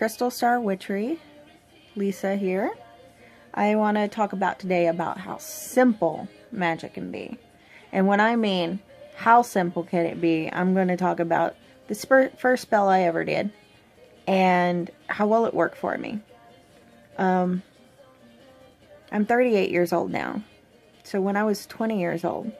Crystal Star Witchery, Lisa here. I want to talk about today about how simple magic can be. And when I mean how simple can it be, I'm going to talk about the first spell I ever did and how well it worked for me. I'm 38 years old now. So when I was 20 years old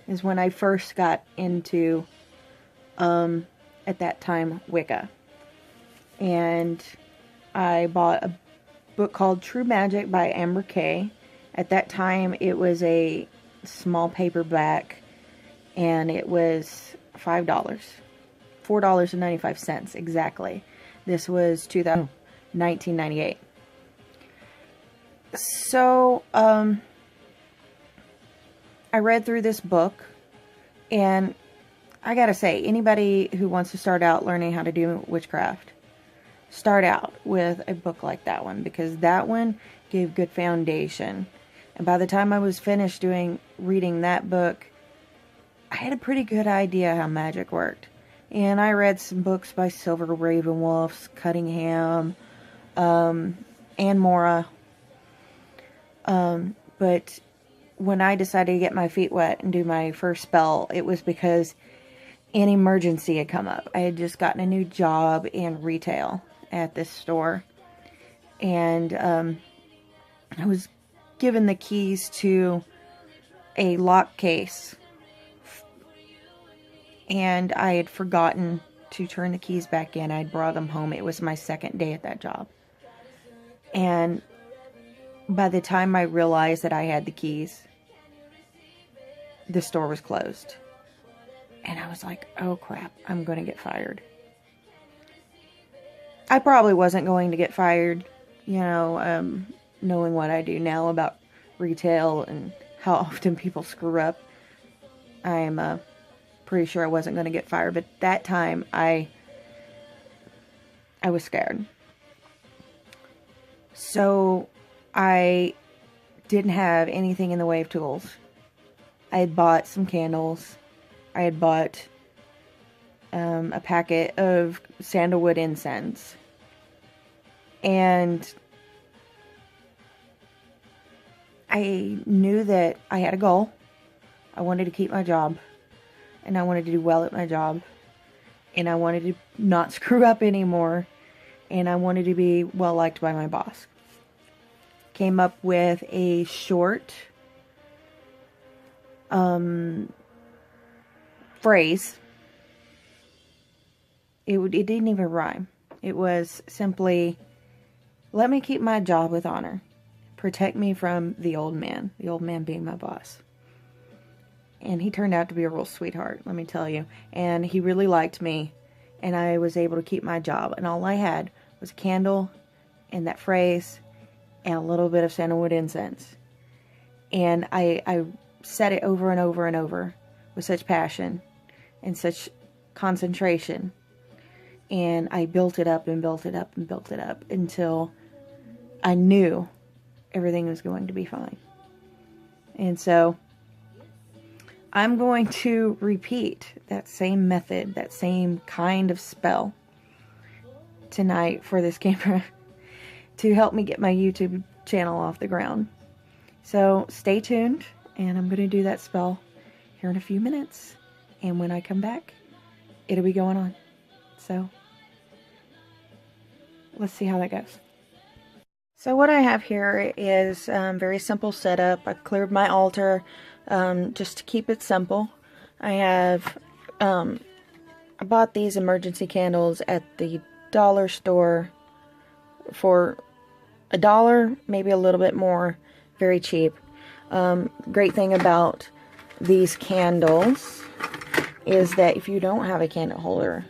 is when I first got into, at that time, Wicca. And I bought a book called True Magic by Amber Kay. At that time, it was a small paperback, and it was $5. $4.95 exactly. This was 1998. So, I read through this book, and I gotta say, anybody who wants to start out learning how to do witchcraft, start out with a book like that one, because that one gave good foundation. And by the time I was finished reading that book, I had a pretty good idea how magic worked. And I read some books by Silver Ravenwolf, Cunningham, and Mora. But when I decided to get my feet wet and do my first spell, it was because an emergency had come up. I had just gotten a new job in retail at this store, and I was given the keys to a lock case, and I had forgotten to turn the keys back in. I'd brought them home. It was my second day at that job, and by the time I realized that I had the keys, the store was closed. And I was like, oh crap, I'm going to get fired. I probably wasn't going to get fired, knowing what I do now about retail and how often people screw up. I'm pretty sure I wasn't going to get fired, but that time I was scared. So I didn't have anything in the way of tools. I had bought some candles. I had bought a packet of sandalwood incense. And I knew that I had a goal. I wanted to keep my job. And I wanted to do well at my job. And I wanted to not screw up anymore. And I wanted to be well liked by my boss. Came up with a short phrase. It didn't even rhyme. It was simply, let me keep my job with honor. Protect me from the old man being my boss. And he turned out to be a real sweetheart, let me tell you. And he really liked me, and I was able to keep my job. And all I had was a candle and that phrase and a little bit of sandalwood incense. And I said it over and over and over with such passion and such concentration. And I built it up and built it up and built it up until I knew everything was going to be fine. And so I'm going to repeat that same method, that same kind of spell tonight for this camera to help me get my YouTube channel off the ground. So stay tuned, and I'm going to do that spell here in a few minutes. And when I come back, it'll be going on. So let's see how that goes. So what I have here is very simple setup. I cleared my altar just to keep it simple. I have I bought these emergency candles at the dollar store for $1, maybe a little bit more. Very cheap. Great thing about these candles is that if you don't have a candle holder,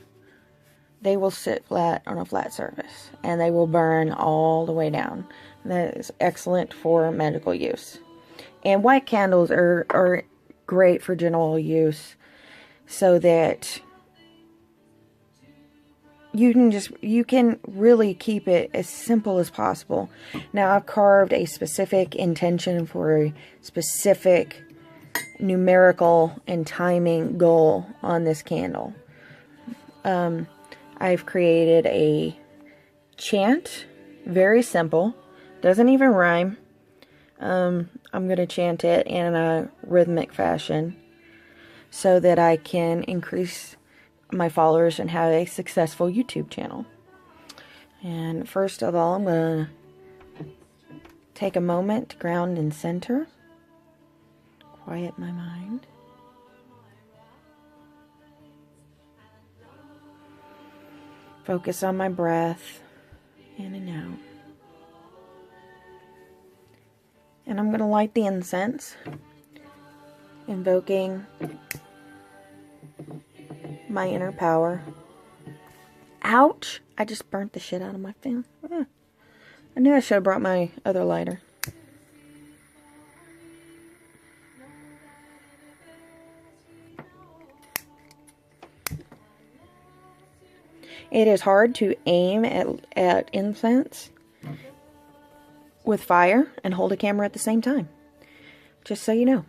they will sit flat on a flat surface and they will burn all the way down. That is excellent for medical use. And white candles are great for general use, so that you can really keep it as simple as possible. Now, I've carved a specific intention for a specific numerical and timing goal on this candle. I've created a chant. Very simple. Doesn't even rhyme. I'm going to chant it in a rhythmic fashion so that I can increase my followers and have a successful YouTube channel. And first of all, I'm going to take a moment to ground and center. Quiet my mind. Focus on my breath, in and out. And I'm going to light the incense, invoking my inner power. Ouch! I just burnt the shit out of my fan. I knew I should have brought my other lighter. It is hard to aim at incense with fire and hold a camera at the same time. Just so you know.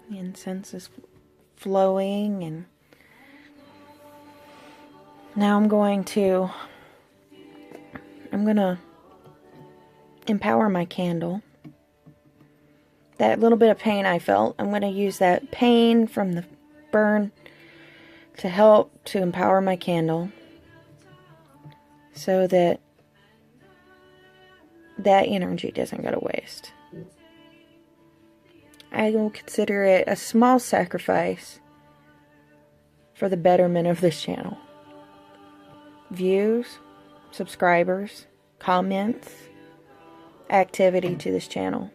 The incense is flowing, and now I'm going to empower my candle. That little bit of pain I felt, I'm going to use that pain from the burn to help to empower my candle so that that energy doesn't go to waste. I will consider it a small sacrifice for the betterment of this channel. Views, subscribers, comments, activity to this channel.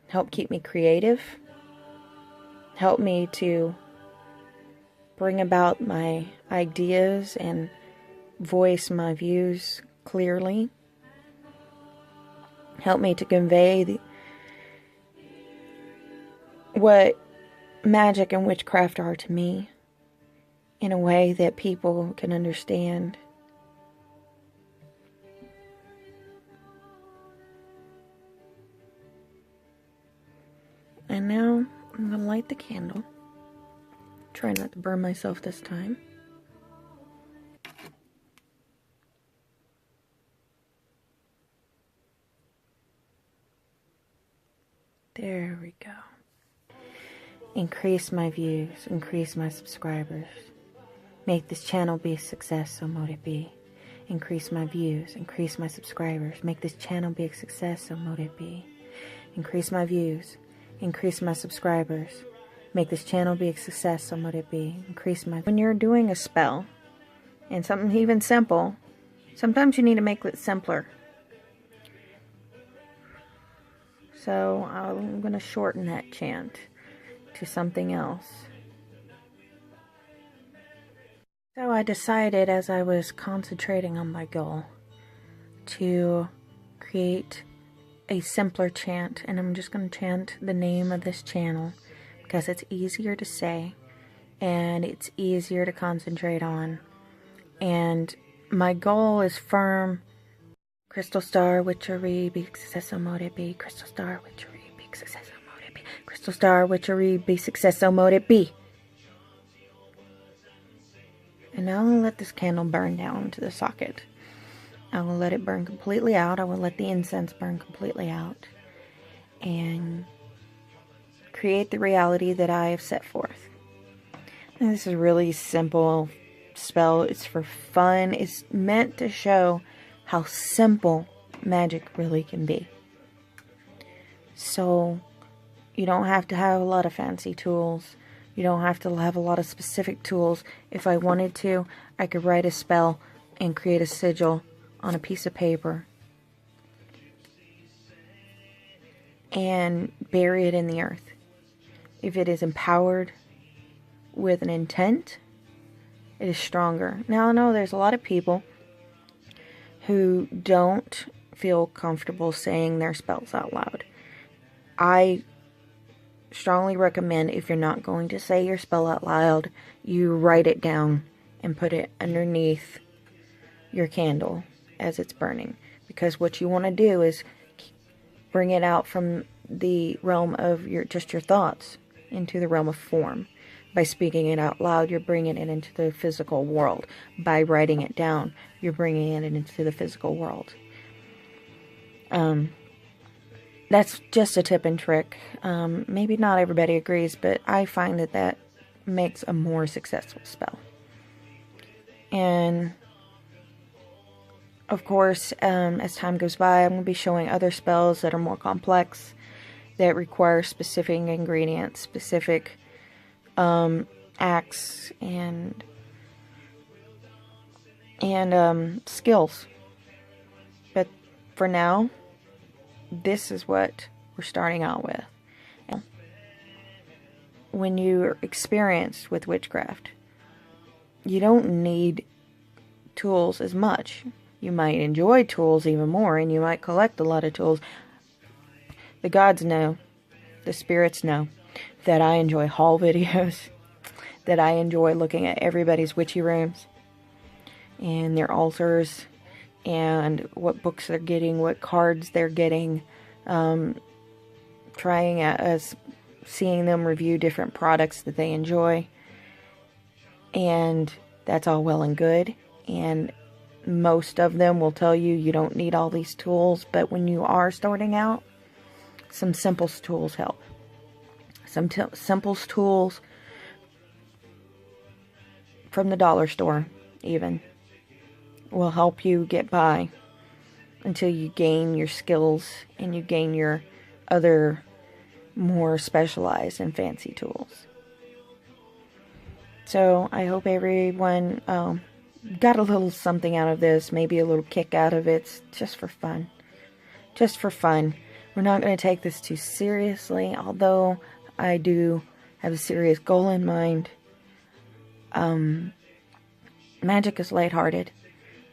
Help keep me creative. Help me to bring about my ideas and voice my views clearly. Help me to convey what magic and witchcraft are to me in a way that people can understand. And now I'm going to light the candle. Try not to burn myself this time. There we go. Increase my views, increase my subscribers. Make this channel be a success, so mote it be. Increase my views, increase my subscribers. Make this channel be a success, so mote it be. Increase my views, increase my subscribers. Make this channel be a success, so mote it be. Increase my... When you're doing a spell, and something even simple, sometimes you need to make it simpler. So I'm going to shorten that chant to something else. So I decided, as I was concentrating on my goal, to create a simpler chant, and I'm just going to chant the name of this channel because it's easier to say and it's easier to concentrate on, and my goal is firm. Crystal star witchery, be success, so mote it be. Crystal star witchery, be success, so mote it be. Crystal star witchery, be success, so mote it be. And now I'll let this candle burn down to the socket. I will let it burn completely out. I will let the incense burn completely out. And create the reality that I have set forth. And this is a really simple spell. It's for fun. It's meant to show how simple magic really can be. So you don't have to have a lot of fancy tools. You don't have to have a lot of specific tools. If I wanted to, I could write a spell and create a sigil on a piece of paper and bury it in the earth. If it is empowered with an intent, it is stronger. Now I know there's a lot of people who don't feel comfortable saying their spells out loud. I strongly recommend, if you're not going to say your spell out loud, you write it down and put it underneath your candle as it's burning. Because what you want to do is bring it out from the realm of your thoughts into the realm of form. By speaking it out loud, you're bringing it into the physical world. By writing it down, you're bringing it into the physical world. That's just a tip and trick. Maybe not everybody agrees, but I find that that makes a more successful spell. And of course, as time goes by, I'm going to be showing other spells that are more complex, that require specific ingredients, specific acts, and skills. But for now, this is what we're starting out with. When you're experienced with witchcraft, you don't need tools as much. You might enjoy tools even more, and you might collect a lot of tools. The gods know, the spirits know, that I enjoy haul videos, that I enjoy looking at everybody's witchy rooms, and their altars, and what books they're getting, what cards they're getting, trying as seeing them review different products that they enjoy. And that's all well and good, and most of them will tell you you don't need all these tools, but when you are starting out, some simple tools help. Some simple tools from the dollar store even will help you get by until you gain your skills and you gain your other more specialized and fancy tools. So I hope everyone got a little something out of this, maybe a little kick out of it. It's just for fun. Just for fun. We're not going to take this too seriously, although I do have a serious goal in mind. Magic is lighthearted.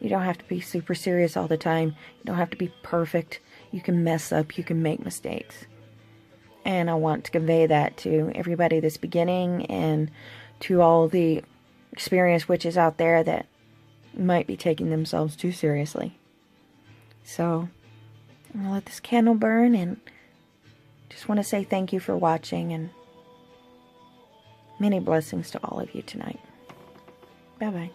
You don't have to be super serious all the time. You don't have to be perfect. You can mess up. You can make mistakes. And I want to convey that to everybody that's beginning, and to all the experienced witches out there that might be taking themselves too seriously. So I'm going to let this candle burn, and just want to say thank you for watching, and many blessings to all of you tonight. Bye-bye.